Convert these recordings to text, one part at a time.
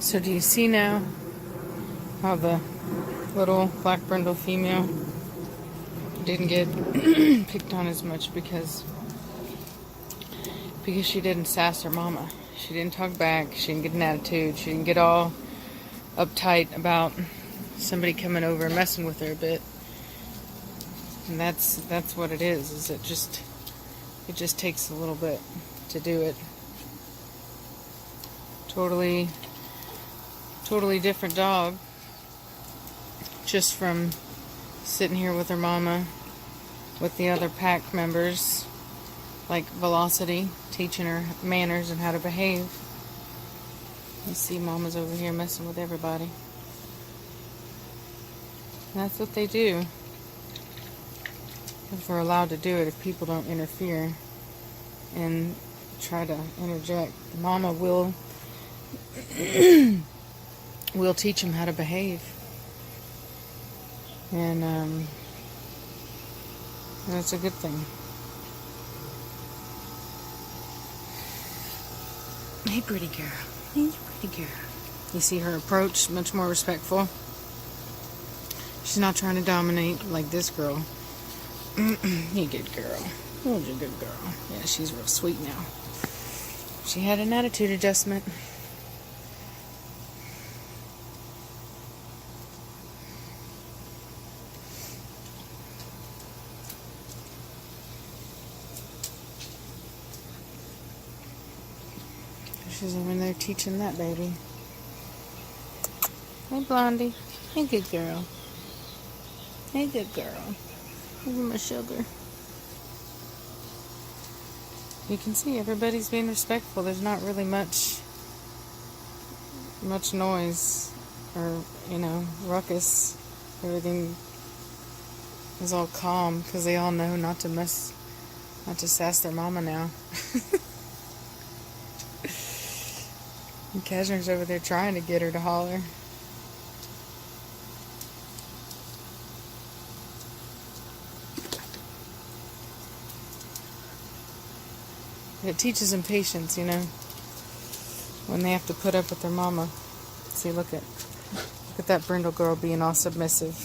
So do you see now how the little black brindle female didn't get picked on as much because she didn't sass her mama. She didn't talk back. She didn't get an attitude. She didn't get all uptight about somebody coming over and messing with her a bit. And that's what it is it just takes a little bit to do it. Totally different dog, just from sitting here with her mama, with the other pack members, like Velocity, teaching her manners and how to behave. You see mama's over here messing with everybody. And that's what they do. If we're allowed to do it, if people don't interfere and try to interject, mama will teach them how to behave. And that's a good thing. Hey, pretty girl. Hey, pretty girl. You see her approach, much more respectful. She's not trying to dominate like this girl. You good girl. Oh, you good girl. Yeah, she's real sweet now. She had an attitude adjustment. She's over there teaching that baby. Hey, Blondie. Hey, good girl. Hey, good girl. Look at my sugar. You can see everybody's being respectful. There's not really much noise or, ruckus. Everything is all calm because they all know not to sass their mama now. And Cashmere's over there trying to get her to holler. It teaches them patience, when they have to put up with their mama. See, look at that brindle girl being all submissive.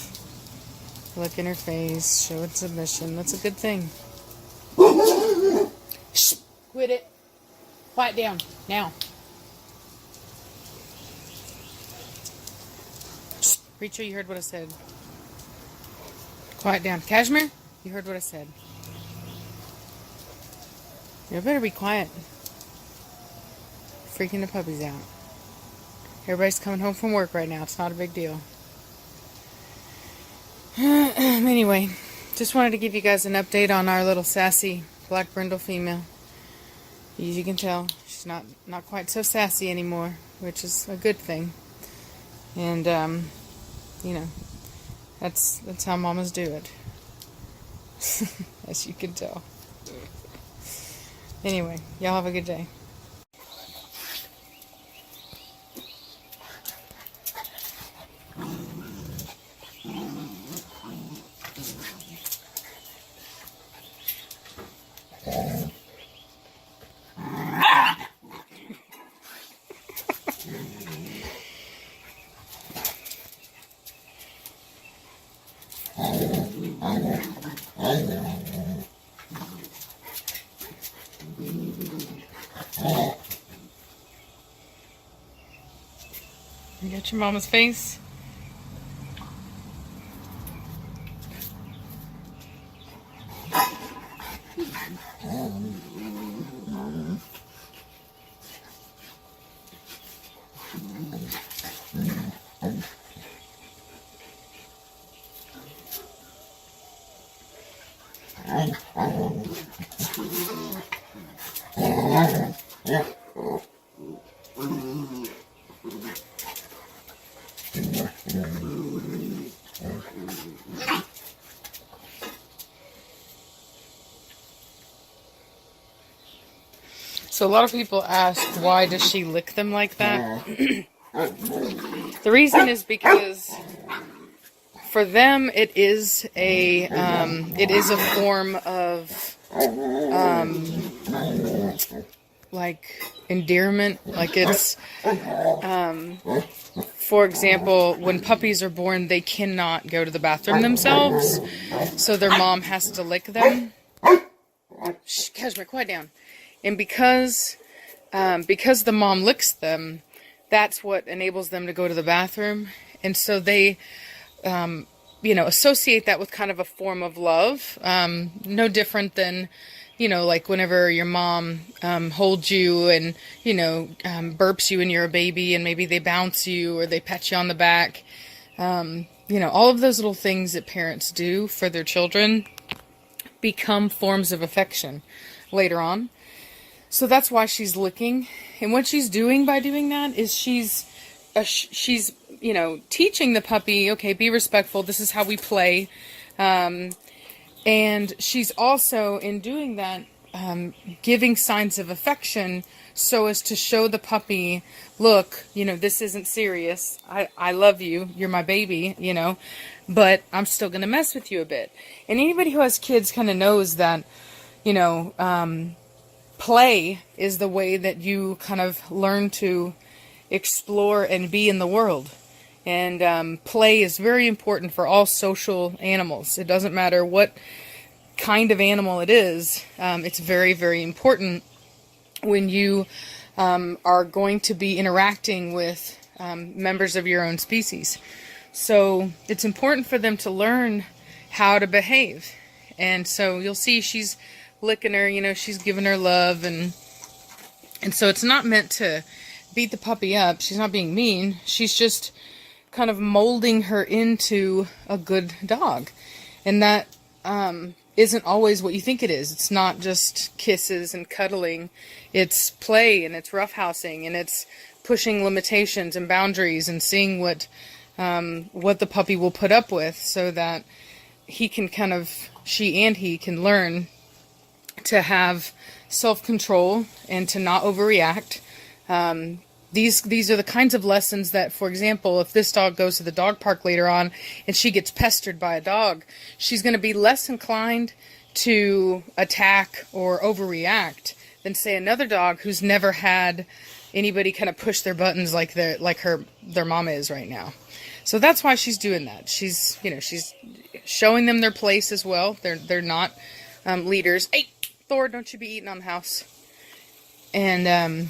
Look in her face, showing submission. That's a good thing. Shh, quit it. Quiet down, now. Shh, Rachel, you heard what I said. Quiet down. Cashmere, you heard what I said. You better be quiet. Freaking the puppies out. Everybody's coming home from work right now. It's not a big deal. Anyway, just wanted to give you guys an update on our little sassy black brindle female. As you can tell, she's not quite so sassy anymore, which is a good thing. And that's how mamas do it. As you can tell. Anyway, y'all have a good day. You got your mama's face? So a lot of people ask, why does she lick them like that? The reason is because for them it is a form of like endearment. Like it's, for example, when puppies are born, they cannot go to the bathroom themselves, so their mom has to lick them. Shh, Cashmere, quiet down. And because the mom licks them, that's what enables them to go to the bathroom. And so they, associate that with kind of a form of love. No different than, like whenever your mom holds you and, burps you when you're a baby, and maybe they bounce you or they pet you on the back. All of those little things that parents do for their children become forms of affection later on. So that's why she's licking. And what she's doing by doing that is she's teaching the puppy, okay, be respectful. This is how we play. And she's also, in doing that, giving signs of affection so as to show the puppy, look, this isn't serious. I love you. You're my baby, but I'm still going to mess with you a bit. And anybody who has kids kind of knows that, play is the way that you kind of learn to explore and be in the world. And play is very important for all social animals. It doesn't matter what kind of animal it is. It's very, very important when you are going to be interacting with members of your own species. So it's important for them to learn how to behave. And so you'll see she's licking her, she's giving her love, and so it's not meant to beat the puppy up. She's not being mean. She's just kind of molding her into a good dog. And that isn't always what you think it is. It's not just kisses and cuddling. It's play, and it's roughhousing, and it's pushing limitations and boundaries and seeing what the puppy will put up with, so that he can learn to have self-control and to not overreact. These are the kinds of lessons that, for example, if this dog goes to the dog park later on and she gets pestered by a dog, she's going to be less inclined to attack or overreact than, say, another dog who's never had anybody kind of push their buttons like their mama is right now. So that's why she's doing that. She's showing them their place as well. They're not leaders. Hey, Thor, don't you be eating on the house. And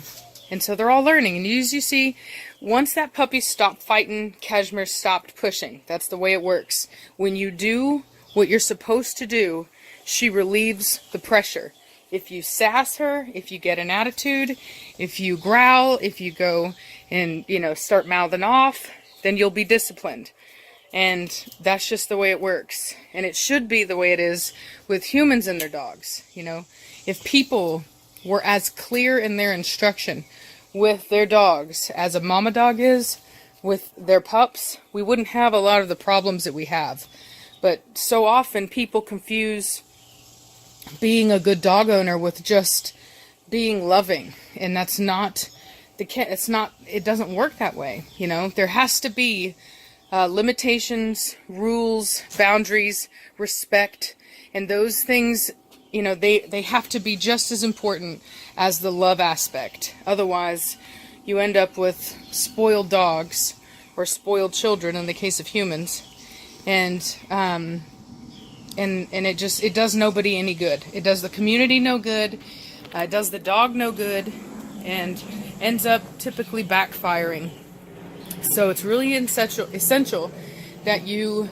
so they're all learning. And as you see, once that puppy stopped fighting, Cashmere stopped pushing. That's the way it works. When you do what you're supposed to do, she relieves the pressure. If you sass her, if you get an attitude, if you growl, if you go and, start mouthing off, then you'll be disciplined. And that's just the way it works. And it should be the way it is with humans and their dogs. If people were as clear in their instruction with their dogs as a mama dog is with their pups, we wouldn't have a lot of the problems that we have. But so often people confuse being a good dog owner with just being loving. And that's not it doesn't work that way. There has to be limitations, rules, boundaries, respect, and those things, they have to be just as important as the love aspect. Otherwise, you end up with spoiled dogs or spoiled children in the case of humans, and it does nobody any good. It does the community no good. It does the dog no good, and ends up typically backfiring. So it's really essential that you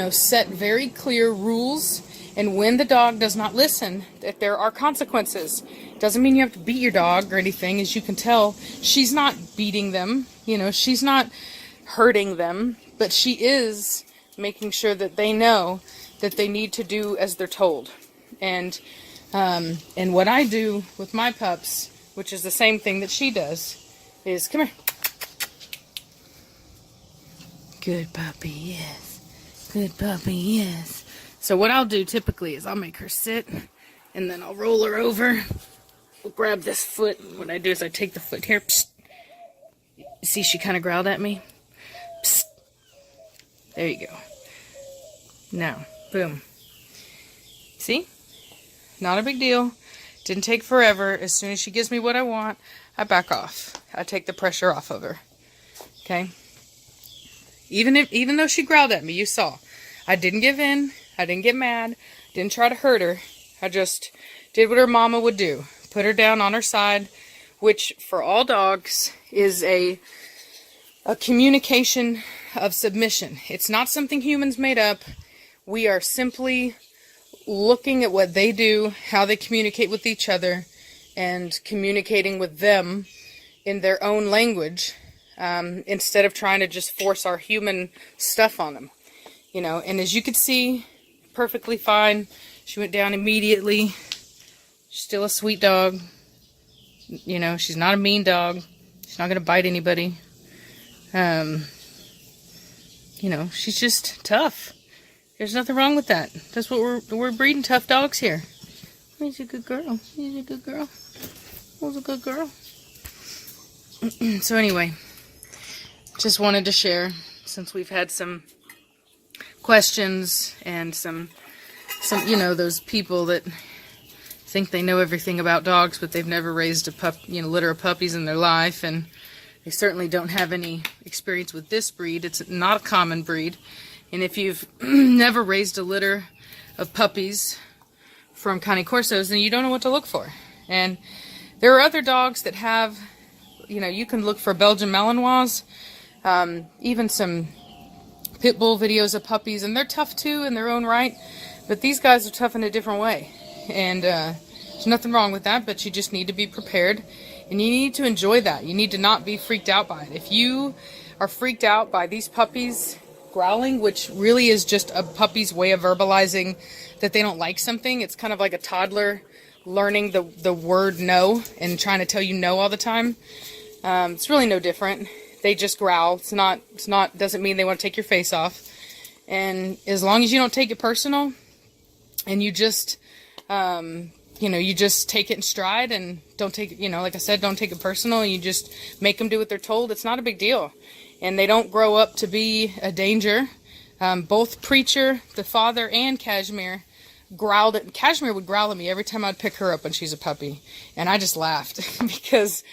set very clear rules, and when the dog does not listen, that there are consequences. Doesn't mean you have to beat your dog or anything. As you can tell, she's not beating them, she's not hurting them, but she is making sure that they know that they need to do as they're told. And what I do with my pups, which is the same thing that she does, is, come here. Good puppy, yes. Good puppy, yes. So what I'll do typically is I'll make her sit, and then I'll roll her over. We'll grab this foot. What I do is I take the foot here. Psst. See, she kind of growled at me. Psst. There you go. Now, boom. See? Not a big deal. Didn't take forever. As soon as she gives me what I want, I back off. I take the pressure off of her. Okay? Even though she growled at me, you saw. I didn't give in. I didn't get mad. Didn't try to hurt her. I just did what her mama would do. Put her down on her side, which for all dogs is a communication of submission. It's not something humans made up. We are simply looking at what they do, how they communicate with each other, and communicating with them in their own language, instead of trying to just force our human stuff on them. You know, and as you could see, perfectly fine. She went down immediately. She's still a sweet dog. You know, she's not a mean dog. She's not going to bite anybody. You know, she's just tough. There's nothing wrong with that. That's what we're breeding tough dogs here. She's a good girl. She's a good girl. Who's a good girl? So anyway, just wanted to share, since we've had some questions and some you know, those people that think they know everything about dogs, but they've never raised a litter of puppies in their life, and they certainly don't have any experience with this breed. It's not a common breed. And if you've never raised a litter of puppies from Cane Corsos, then you don't know what to look for. And there are other dogs that have, you know, you can look for Belgian Malinois, even some pit bull videos of puppies, and they're tough too in their own right, but these guys are tough in a different way. And there's nothing wrong with that, but you just need to be prepared, and you need to enjoy that. You need to not be freaked out by it. If you are freaked out by these puppies growling, which really is just a puppy's way of verbalizing that they don't like something, it's kind of like a toddler learning the word no and trying to tell you no all the time. It's really no different. They just growl. Doesn't mean they want to take your face off. And as long as you don't take it personal, and you just, you just take it in stride and don't take it, like I said, don't take it personal, and you just make them do what they're told, it's not a big deal. And they don't grow up to be a danger. Both Preacher, the father, and Cashmere growled at, Cashmere would growl at me every time I'd pick her up when she's a puppy. And I just laughed because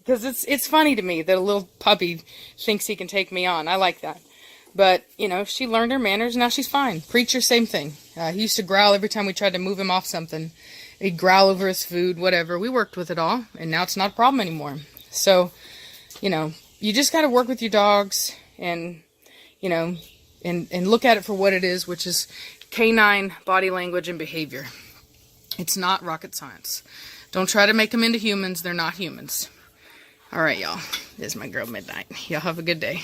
it's funny to me that a little puppy thinks he can take me on. I like that. But, she learned her manners, now she's fine. Preacher, same thing. He used to growl every time we tried to move him off something. He'd growl over his food, whatever. We worked with it all, and now it's not a problem anymore. So, you just got to work with your dogs and, and look at it for what it is, which is canine body language and behavior. It's not rocket science. Don't try to make them into humans. They're not humans. All right, y'all. This is my girl Midnight. Y'all have a good day.